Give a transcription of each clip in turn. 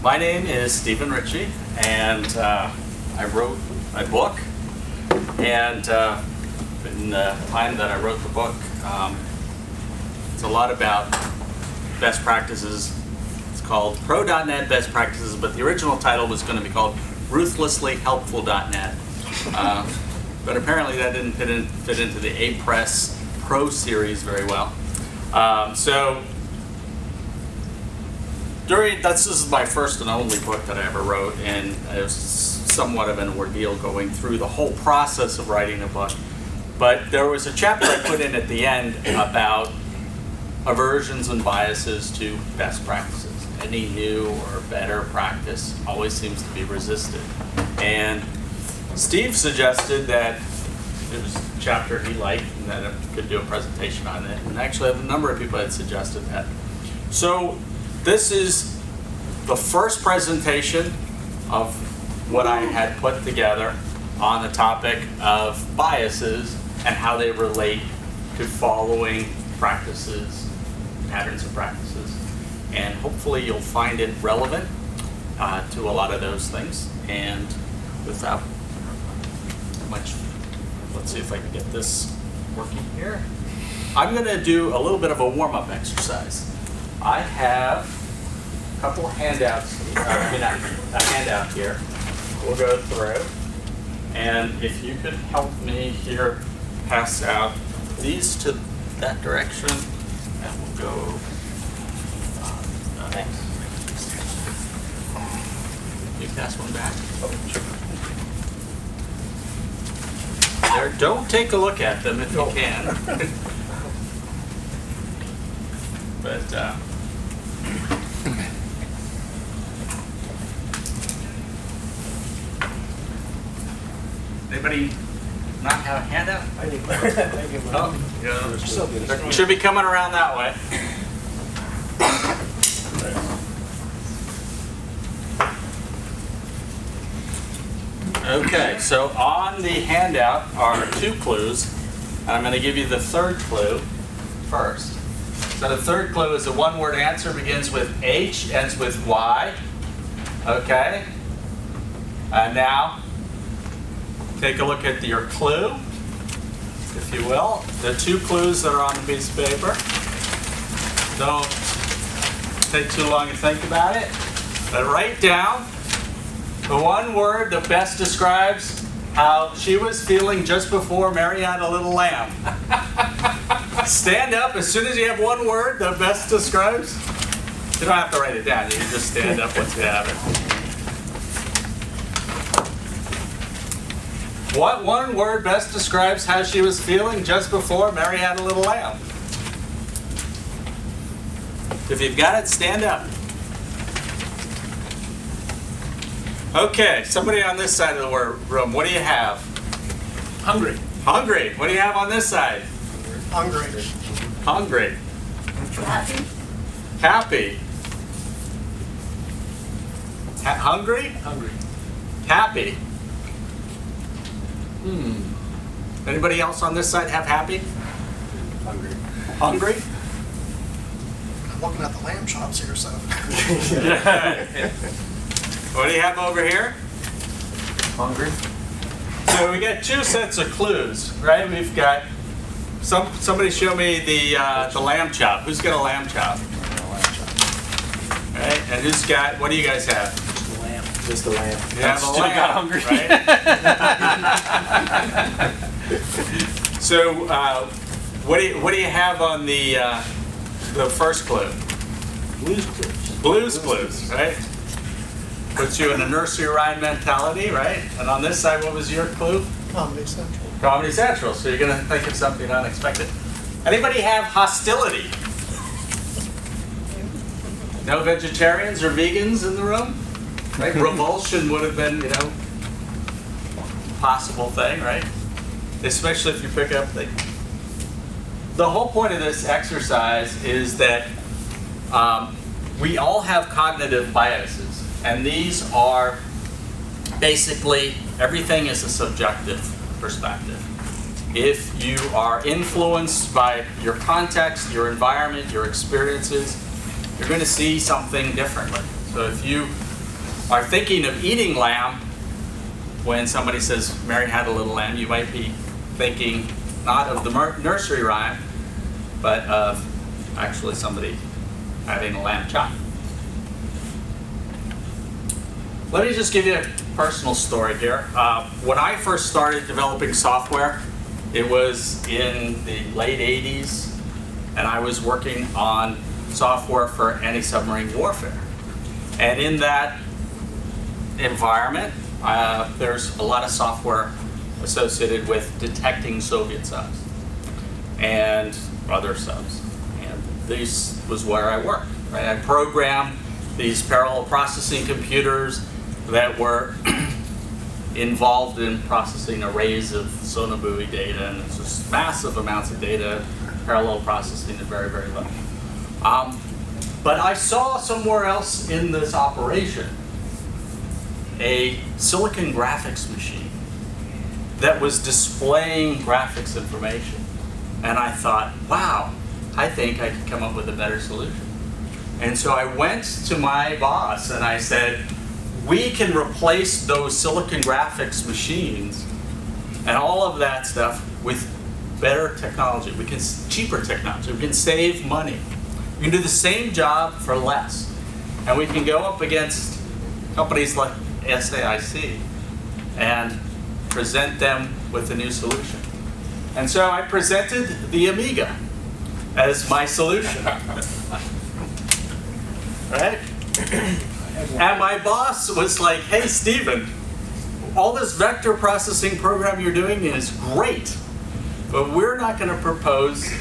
My name is Stephen Ritchie, and I wrote a book. And in the time that I wrote the book, it's a lot about best practices. It's called Pro.NET Best Practices, but the original title was going to be called RuthlesslyHelpful.NET. But apparently that didn't fit into the A-Press Pro series very well. This is my first and only book that I ever wrote, and it was somewhat of an ordeal going through the whole process of writing a book. But there was a chapter I put in at the end about aversions and biases to best practices. Any new or better practice always seems to be resisted. And Steve suggested that it was a chapter he liked and that I could do a presentation on it. And actually, a number of people had suggested that. So this is the first presentation of what I had put together on the topic of biases and how they relate to following practices, patterns of practices. And hopefully you'll find it relevant to a lot of those things. And without much, let's see if I can get this working here. I'm going to do a little bit of a warm-up exercise. I have a couple of handouts, a handout here we'll go through. And if you could help me here pass out these to that direction, and we'll go. Thanks. You pass one back. There, don't take a look at them if you can. But anybody not have a handout? I need one. Oh, yeah. Should be coming around that way. Okay, so on the handout are 2 clues, and I'm going to give you the third clue first. So the third clue is a one-word answer, begins with H, ends with Y. Okay? Now, take a look at your clue, if you will. The 2 clues that are on the piece of paper. Don't take too long to think about it. But write down the one word that best describes how she was feeling just before Mary had a little lamb. Stand up as soon as you have one word that best describes. You don't have to write it down. You can just stand up once you have it. What one word best describes how she was feeling just before Mary had a little lamb? If you've got it, stand up. Okay, somebody on this side of the room, what do you have? Hungry. Hungry. What do you have on this side? Hungry. Hungry. Happy. Happy. Hungry? Hungry. Happy. Anybody else on this side have happy? Hungry. Hungry? I'm looking at the lamb chops here, so. What do you have over here? Hungry. So we got 2 sets of clues, right? We've got somebody show me the lamb chop. Who's got a lamb chop? Right? And who's got? What do you guys have? Just the lamb. Just the lamb. You have a Still lamb, got hungry. Right? So what do you have on the first clue? Blues Clues. Blues Clues, right? Puts you in a nursery rhyme mentality, right? And on this side, what was your clue? Comedy Central. Comedy Central. So you're going to think of something unexpected. Anybody have hostility? No vegetarians or vegans in the room? Right? Revulsion would have been, possible thing, right? Especially if you pick up the whole point of this exercise is that we all have cognitive biases. And these are basically, everything is a subjective perspective. If you are influenced by your context, your environment, your experiences, you're going to see something differently. So if you are thinking of eating lamb, when somebody says Mary had a little lamb, you might be thinking not of the nursery rhyme, but of actually somebody having a lamb chop. Let me just give you a personal story here. When I first started developing software, it was in the late 80s, and I was working on software for anti-submarine warfare. And in that environment, there's a lot of software associated with detecting Soviet subs and other subs. And this was where I worked. Right? I programmed these parallel processing computers that were involved in processing arrays of sonobuoy data, and it's just massive amounts of data. Parallel processing is very, very low. But I saw somewhere else in this operation a silicon graphics machine that was displaying graphics information. And I thought, wow, I think I could come up with a better solution. And so I went to my boss and I said, we can replace those silicon graphics machines and all of that stuff with better technology. We can cheaper technology. We can save money. We can do the same job for less. And we can go up against companies like SAIC and present them with a new solution. And so I presented the Amiga as my solution. Right? And my boss was like, hey, Stephen, all this vector processing program you're doing is great, but we're not going to propose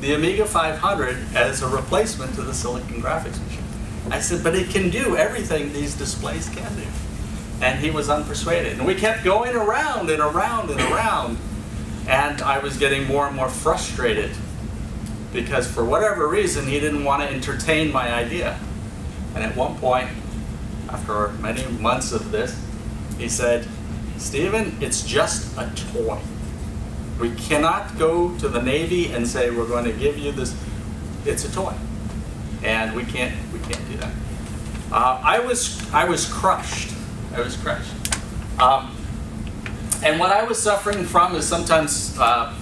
the Amiga 500 as a replacement to the silicon graphics machine. I said, but it can do everything these displays can do. And he was unpersuaded. And we kept going around and around and around, and I was getting more and more frustrated because for whatever reason, he didn't want to entertain my idea. And at one point, after many months of this, he said, Stephen, it's just a toy. We cannot go to the Navy and say we're going to give you this. It's a toy, and we can't do that. I was crushed. I was crushed. And what I was suffering from is sometimes a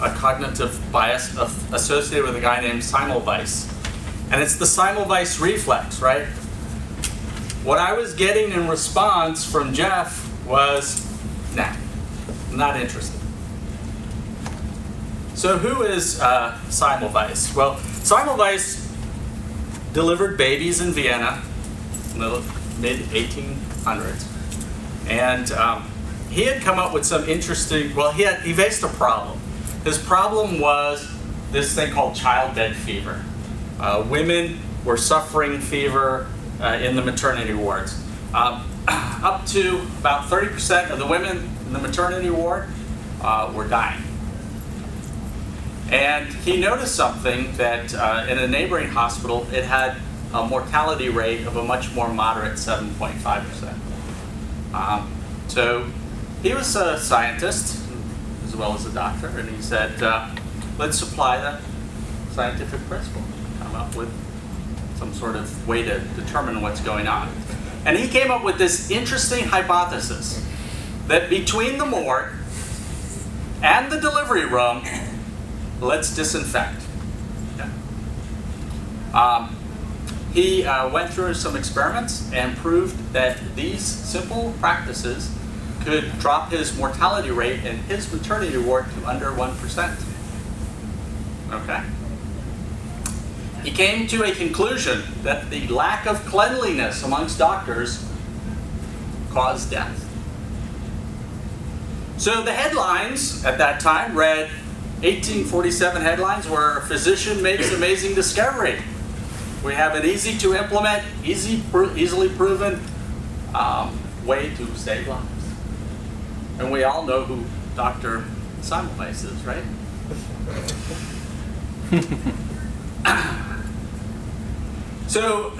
cognitive bias associated with a guy named Semmelweis, and it's the Semmelweis reflex, right? What I was getting in response from Jeff was, nah, not interested. So who is Semmelweis? Well, Semmelweis delivered babies in Vienna in the mid-1800s. And he had come up with some interesting, he faced a problem. His problem was this thing called childbed fever. Women were suffering fever in the maternity wards. Up to about 30% of the women in the maternity ward were dying. And he noticed something that in a neighboring hospital, it had a mortality rate of a much more moderate 7.5%. So he was a scientist as well as a doctor, and he said, let's apply the scientific principle, come up with some sort of way to determine what's going on. And he came up with this interesting hypothesis that between the morgue and the delivery room, let's disinfect. Yeah. He went through some experiments and proved that these simple practices could drop his mortality rate in his maternity ward to under 1%. Okay? He came to a conclusion that the lack of cleanliness amongst doctors caused death. So the headlines at that time read, 1847 headlines where a physician makes amazing discovery. We have an easy to implement, easily proven way to save lives. And we all know who Dr. Semmelweis is, right? So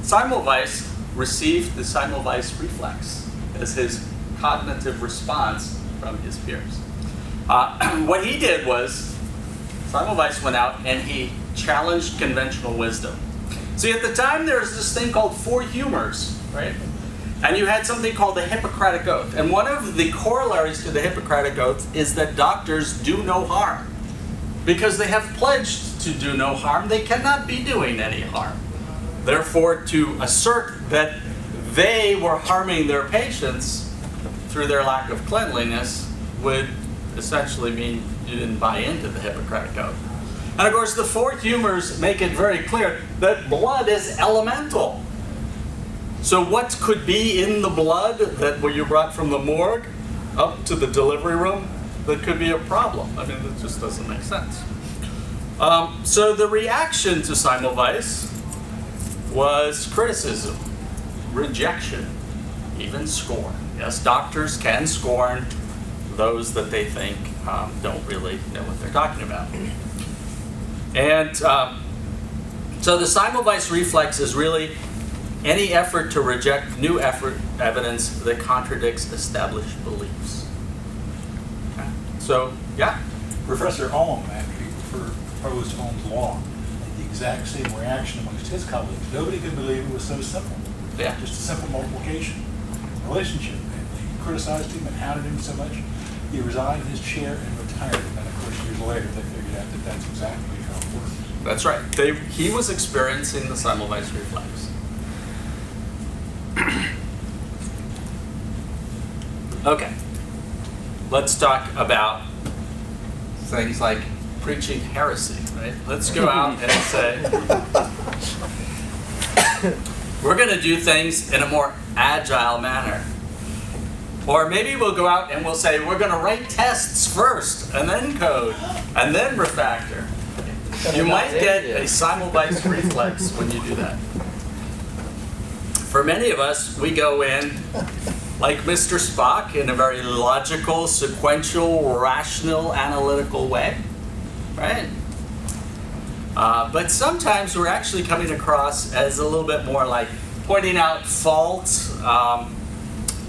Semmelweis received the Semmelweis reflex as his cognitive response from his peers. What he did was, Semmelweis went out and he challenged conventional wisdom. See, at the time, there was this thing called four humors, right? And you had something called the Hippocratic Oath. And one of the corollaries to the Hippocratic Oath is that doctors do no harm. Because they have pledged to do no harm, they cannot be doing any harm. Therefore, to assert that they were harming their patients through their lack of cleanliness would essentially mean you didn't buy into the Hippocratic Oath. And of course, the four humors make it very clear that blood is elemental. So what could be in the blood that you brought from the morgue up to the delivery room that could be a problem? I mean, it just doesn't make sense. So the reaction to Semmelweis was criticism, rejection, even scorn. Yes, doctors can scorn those that they think don't really know what they're talking about. And so the Semmelweis reflex is really any effort to reject new evidence that contradicts established beliefs. Okay. So, yeah? Professor Ohm actually proposed Ohm's law, and the exact same reaction amongst his colleagues. Nobody could believe it was so simple. Yeah. Just a simple multiplication relationship. And they criticized him and hounded him so much, he resigned his chair and retired. And then, of course, years later, they figured out that that's exactly how it works. That's right. He was experiencing the Semmelweis reflex. Okay. Let's talk about things like preaching heresy, right? Let's go out and say, we're going to do things in a more agile manner. Or maybe we'll go out and we'll say, we're going to write tests first, and then code, and then refactor. You might get a Semmelweis reflex when you do that. For many of us, we go in like Mr. Spock in a very logical, sequential, rational, analytical way, right? But sometimes we're actually coming across as a little bit more like pointing out faults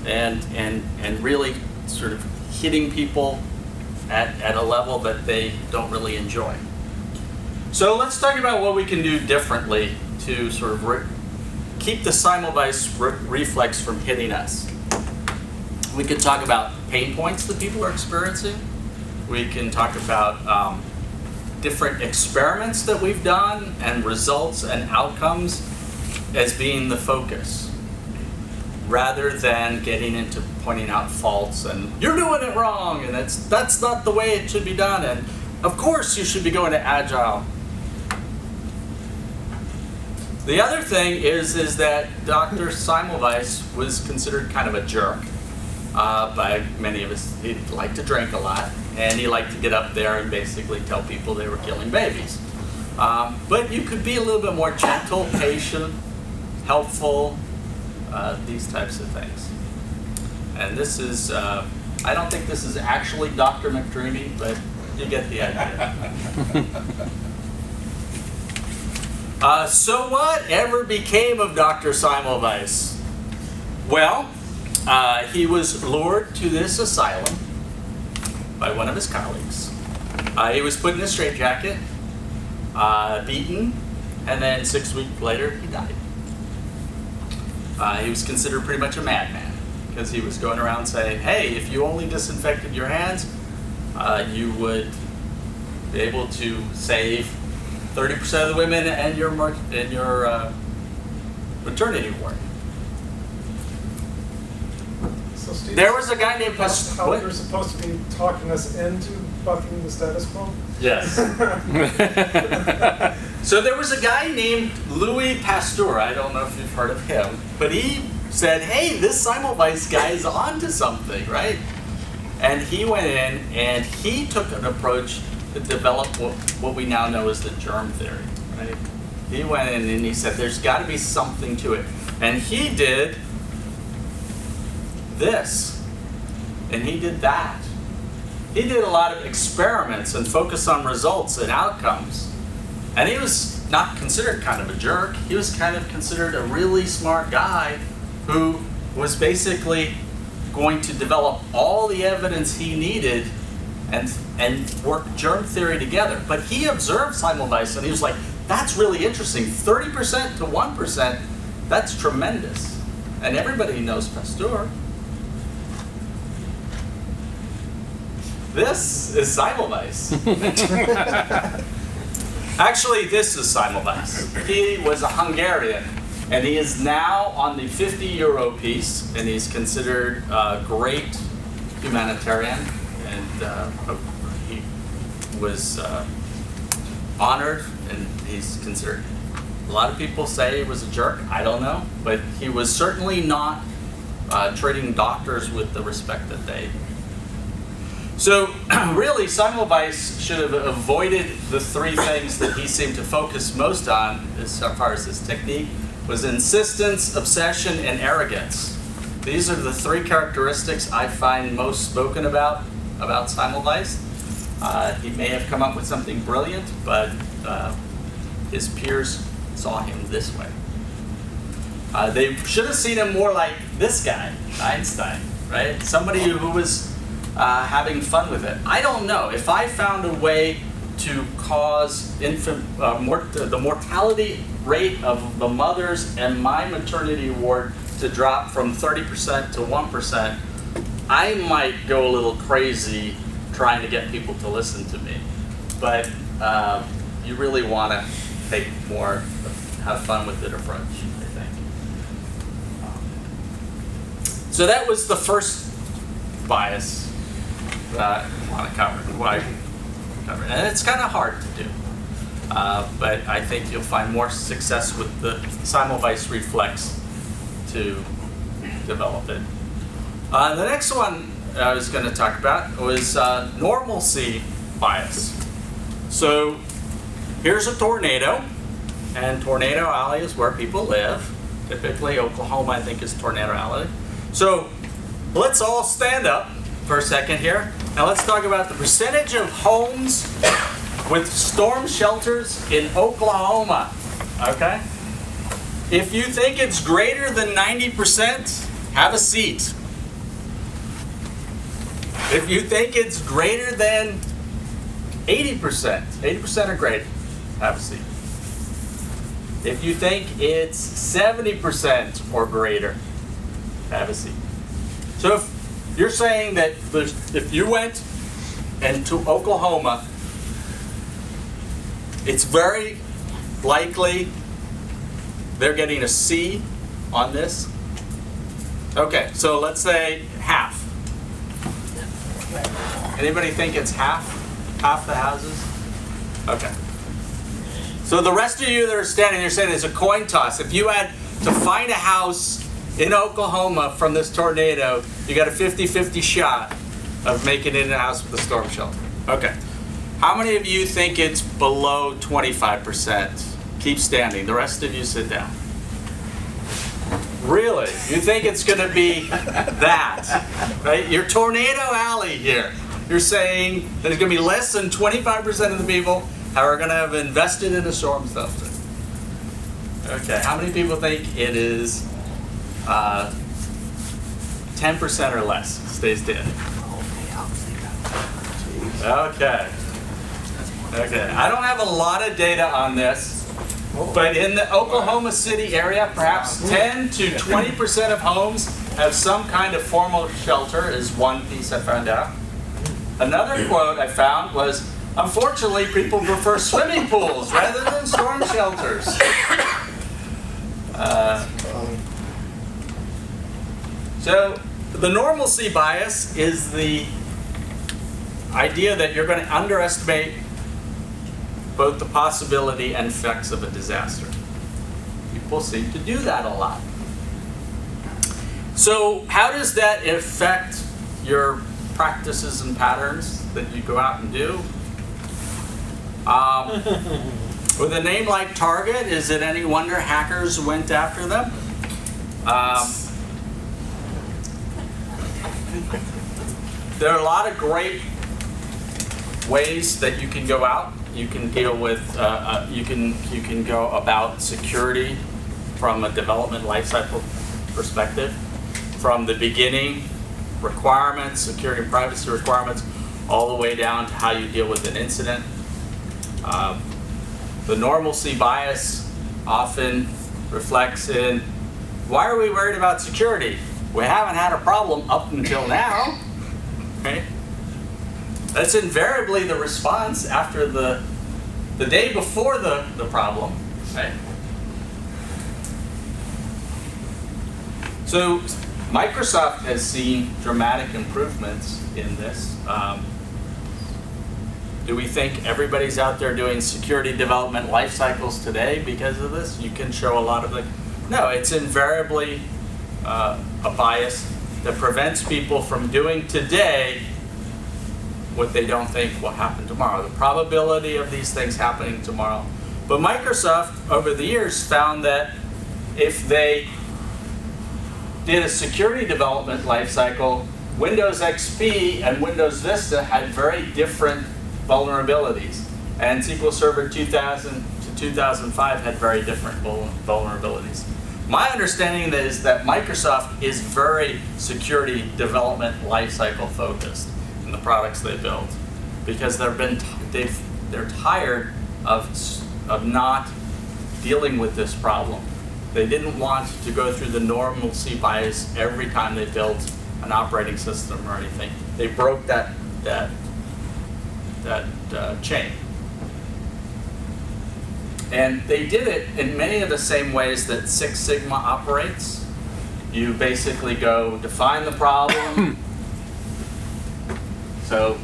and really sort of hitting people at a level that they don't really enjoy. So let's talk about what we can do differently to sort of keep the Semmelweis reflex from hitting us. We can talk about pain points that people are experiencing. We can talk about different experiments that we've done and results and outcomes as being the focus, rather than getting into pointing out faults and you're doing it wrong and that's not the way it should be done, and of course you should be going to agile. The other thing is that Dr. Semmelweis was considered kind of a jerk by many of us. He liked to drink a lot, and he liked to get up there and basically tell people they were killing babies. But you could be a little bit more gentle, patient, helpful, these types of things. And this is, I don't think this is actually Dr. McDreamy, but you get the idea. So what ever became of Dr. Semmelweis? Well, he was lured to this asylum by one of his colleagues. He was put in a straitjacket, beaten, and then 6 weeks later he died. He was considered pretty much a madman because he was going around saying, hey, if you only disinfected your hands, you would be able to save 30% of the women in your maternity ward. So Steve, There was a guy named how you're supposed to be talking us into bucking the status quo? Yes. So there was a guy named Louis Pasteur. I don't know if you've heard of him, but he said, hey, this Semmelweis guy is onto something, right? And he went in and he took an approach to develop what we now know as the germ theory, right? He went in and he said, there's got to be something to it. And he did this, and he did that. He did a lot of experiments and focused on results and outcomes. And he was not considered kind of a jerk. He was kind of considered a really smart guy who was basically going to develop all the evidence he needed and work germ theory together. But he observed Semmelweis and he was like, that's really interesting. 30% to 1%, that's tremendous. And everybody knows Pasteur. This is Semmelweis. Actually, this is Semmelweis. He was a Hungarian, and he is now on the 50 euro piece, and he's considered a great humanitarian, and he was honored, and he's considered. A lot of people say he was a jerk. I don't know, but he was certainly not treating doctors with the respect that they. So really, Semmelweis should have avoided the three things that he seemed to focus most on as far as his technique was insistence, obsession, and arrogance. These are the three characteristics I find most spoken about Semmelweis. He may have come up with something brilliant, but his peers saw him this way. They should have seen him more like this guy, Einstein, right? Somebody who was having fun with it. I don't know. If I found a way to cause the mortality rate of the mothers and my maternity ward to drop from 30% to 1%, I might go a little crazy trying to get people to listen to me. But you really want to take more have fun with it approach, I think. So that was the first bias that I want to cover. And it's kind of hard to do. But I think you'll find more success with the Semmelweis reflex to develop it. The next one I was going to talk about was normalcy bias. So here's a tornado, and Tornado Alley is where people live. Typically, Oklahoma, I think, is Tornado Alley. So let's all stand up for a second here. Now let's talk about the percentage of homes with storm shelters in Oklahoma, okay? If you think it's greater than 90%, have a seat. If you think it's greater than 80%, 80% or greater, have a seat. If you think it's 70% or greater, have a seat. So if you're saying that if you went into Oklahoma, it's very likely they're getting a C on this. Okay, so let's say half. Anybody think it's half the houses? Okay. So the rest of you that are standing here saying it's a coin toss. If you had to find a house in Oklahoma from this tornado, you got a 50-50 shot of making it in a house with a storm shelter. Okay. How many of you think it's below 25%? Keep standing. The rest of you sit down. Really? You think it's going to be that? Right? Your Tornado Alley here. You're saying there's going to be less than 25% of the people who are going to have invested in a storm shelter. Okay. How many people think it is 10% or less stays dead? Okay. Okay. I don't have a lot of data on this, but in the Oklahoma City area, perhaps 10 to 20% of homes have some kind of formal shelter, is one piece I found out. Another quote I found was, unfortunately, people prefer swimming pools rather than storm shelters. So the normalcy bias is the idea that you're going to underestimate both the possibility and effects of a disaster. People seem to do that a lot. So how does that affect your practices and patterns that you go out and do? With a name like Target, is it any wonder hackers went after them? There are a lot of great ways that you can go out. You can deal with, you can go about security from a development lifecycle perspective, from the beginning requirements, security and privacy requirements, all the way down to how you deal with an incident. The normalcy bias often reflects in, why are we worried about security? We haven't had a problem up until now, right? That's invariably the response after the day before the problem, right? So Microsoft has seen dramatic improvements in this. Do we think everybody's out there doing security development life cycles today because of this? You can show a lot of no, it's invariably a bias that prevents people from doing today what they don't think will happen tomorrow. The probability of these things happening tomorrow. But Microsoft, over the years, found that if they did a security development lifecycle, Windows XP and Windows Vista had very different vulnerabilities. And SQL Server 2000 to 2005 had very different vulnerabilities. My understanding is that Microsoft is very security development lifecycle focused in the products they build, because they're tired of not dealing with this problem. They didn't want to go through the normalcy bias every time they built an operating system or anything. They broke that chain. And they did it in many of the same ways that Six Sigma operates. You basically go define the problem. So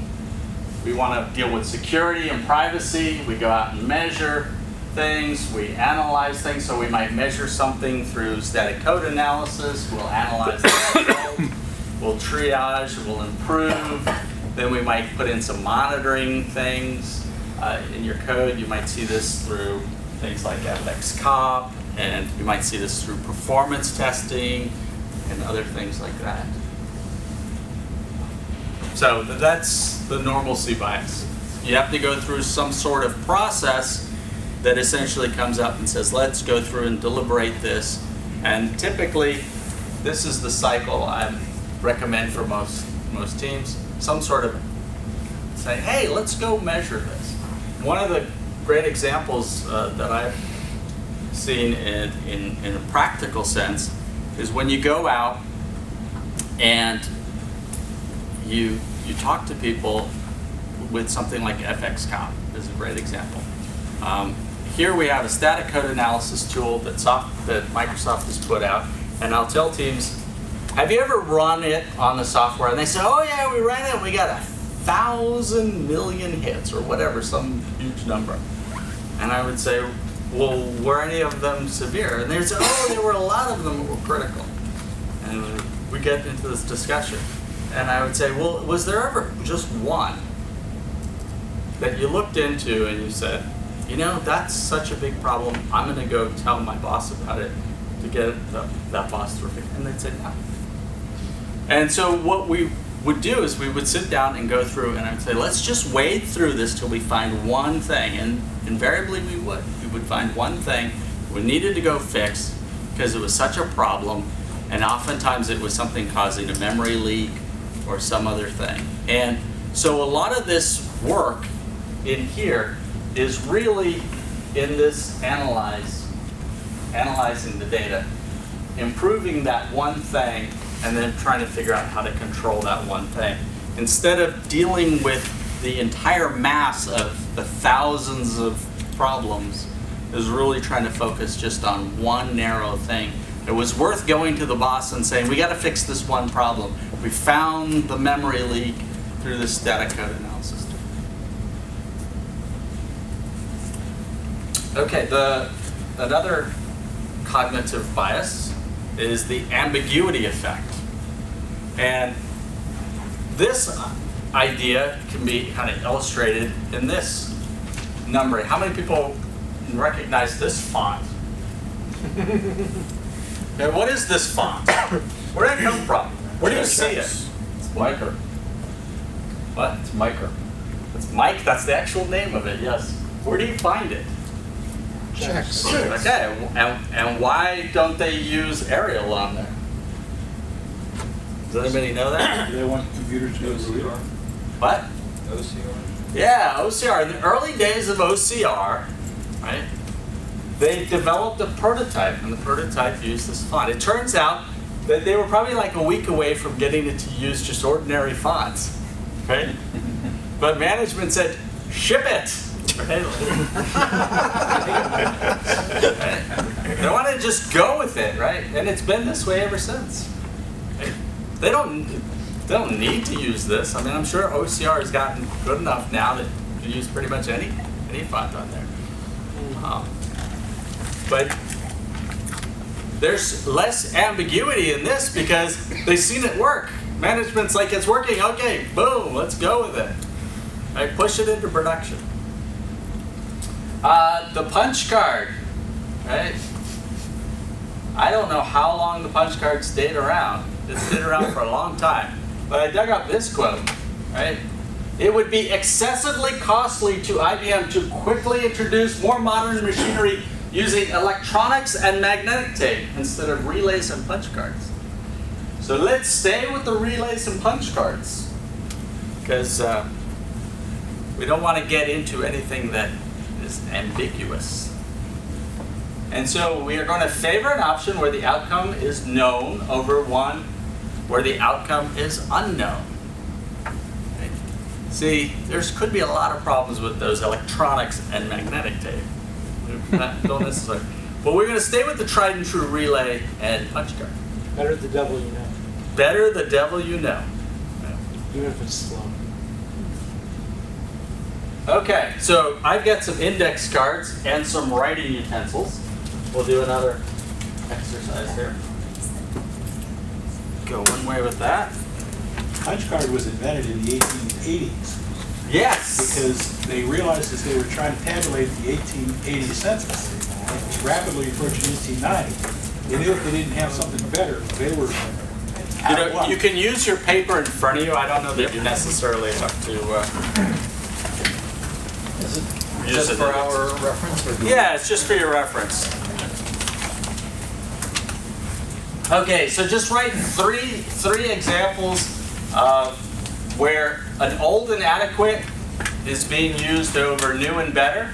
we want to deal with security and privacy. We go out and measure things. We analyze things. So we might measure something through static code analysis. We'll analyze the result. We'll triage. We'll improve. Then we might put in some monitoring things in your code. You might see this through things like FXCOP, and you might see this through performance testing and other things like that. So that's the normalcy bias. You have to go through some sort of process that essentially comes up and says, let's go through and deliberate this. And typically, this is the cycle I recommend for most teams. Some sort of say, hey, let's go measure this. One of the great examples that I've seen in a practical sense is when you go out and you talk to people with something like FXCOP is a great example. Here we have a static code analysis tool that Microsoft has put out, and I'll tell teams, have you ever run it on the software? And they say, oh yeah, we ran it and we got 1,000 million hits or whatever, some huge number. And I would say, well, were any of them severe? And they'd say, oh, there were a lot of them that were critical. And we get into this discussion. And I would say, well, was there ever just one that you looked into and you said, you know, that's such a big problem, I'm going to go tell my boss about it to get that boss to fix it? And they'd say, no. And so what we would do is we would sit down and go through, and I'd say, let's just wade through this till we find one thing. And invariably we would. We would find one thing we needed to go fix because it was such a problem, and oftentimes it was something causing a memory leak or some other thing. And so a lot of this work in here is really in this analyzing the data, improving that one thing, and then trying to figure out how to control that one thing. Instead of dealing with the entire mass of the thousands of problems, is really trying to focus just on one narrow thing. It was worth going to the boss and saying, we got to fix this one problem. We found the memory leak through this static code analysis. Okay, another cognitive bias is the ambiguity effect. And this idea can be kind of illustrated in this numbering. How many people recognize this font? Okay, what is this font? Where did it come from? Where do you see it? It's Micro. What? It's Micro. It's Mike, that's the actual name of it, yes. Where do you find it? Checks. Okay, and why don't they use Arial on there? Does anybody know that? Do they want computers to go to read? What? OCR. Yeah, OCR. In the early days of OCR, right? They developed a prototype, and the prototype used this font. It turns out that they were probably like a week away from getting it to use just ordinary fonts, right? But management said, ship it. Right? They want to just go with it, right? And it's been this way ever since. Right? They don't need to use this. I mean, I'm sure OCR has gotten good enough now that you use pretty much any font on there. But there's less ambiguity in this because they've seen it work. Management's like, it's working, okay, boom, let's go with it. Right, push it into production. The punch card, right? I don't know how long the punch card stayed around. It stayed around for a long time. But I dug up this quote, right? It would be excessively costly to IBM to quickly introduce more modern machinery using electronics and magnetic tape instead of relays and punch cards. So let's stay with the relays and punch cards because we don't want to get into anything that is ambiguous. And so we are going to favor an option where the outcome is known over one where the outcome is unknown. Okay. See, there could be a lot of problems with those electronics and magnetic tape. Don't necessarily. But we're going to stay with the tried and true relay and punch card. Better the devil you know, Better the devil you know. even if it's slow. Okay, so I've got some index cards and some writing utensils. We'll do another exercise here. Go one way with that. Punch card was invented in the 1880s Yes. because they realized as they were trying to tabulate the 1880 census, and it was rapidly approaching 1890, they knew if they didn't have something better, they were You out of know, luck. you can use your paper in front of you. I don't know that you necessarily have to Is it use just it. for our reference? Or Yeah, it's just for your reference. Okay, so just write three examples of where an old and adequate is being used over new and better,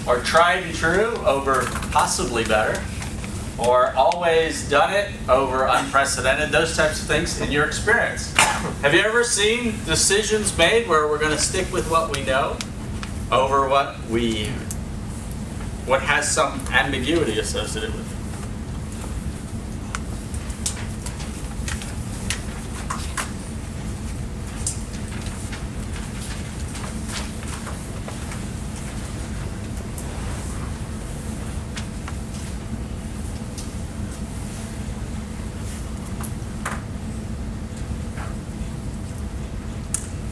or tried and true over possibly better, or always done it over unprecedented, those types of things in your experience. Have you ever seen decisions made where we're going to stick with what we know over what has some ambiguity associated with it?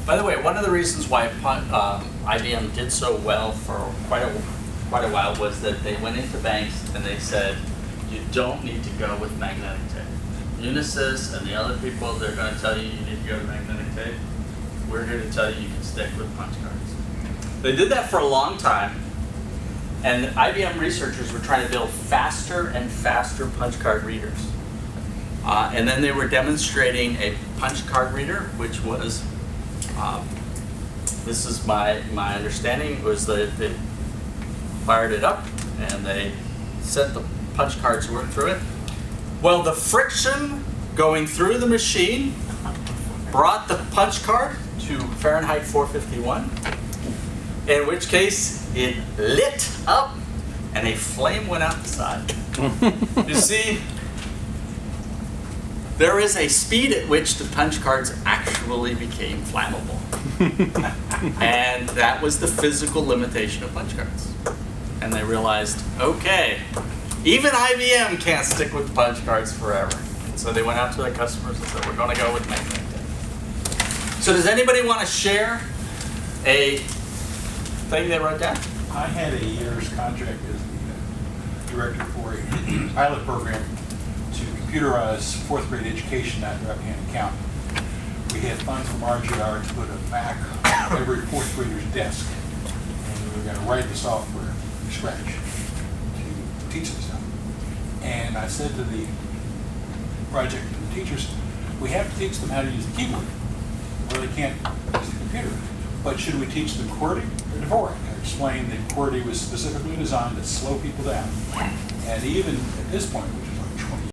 By the way, one of the reasons why IBM did so well for quite a while was that they went into banks and they said, you don't need to go with magnetic tape. Unisys and the other people, they're going to tell you you need to go to magnetic tape. We're here to tell you you can stick with punch cards. They did that for a long time, and IBM researchers were trying to build faster and faster punch card readers. And then they were demonstrating a punch card reader, which was this is my understanding, was that they fired it up and they sent the punch cards to work through it. Well, the friction going through the machine brought the punch card to Fahrenheit 451, in which case it lit up and a flame went out the side. You see, there is a speed at which the punch cards actually became flammable. And that was the physical limitation of punch cards. And they realized, okay, even IBM can't stick with punch cards forever. And so they went out to their customers and said, we're going to go with magnetic tape. So does anybody want to share a thing they wrote down? I had a year's contract as the director for a pilot program to computerize fourth grade education at Rappahannock County. We had funds from RGR to put a Mac on every fourth grader's desk. And we were going to write the software from scratch to teach them stuff. And I said to the project and the teachers, we have to teach them how to use the keyboard, or they can't use the computer. But should we teach them QWERTY Dvorak explained that QWERTY was specifically designed to slow people down. And even at this point, which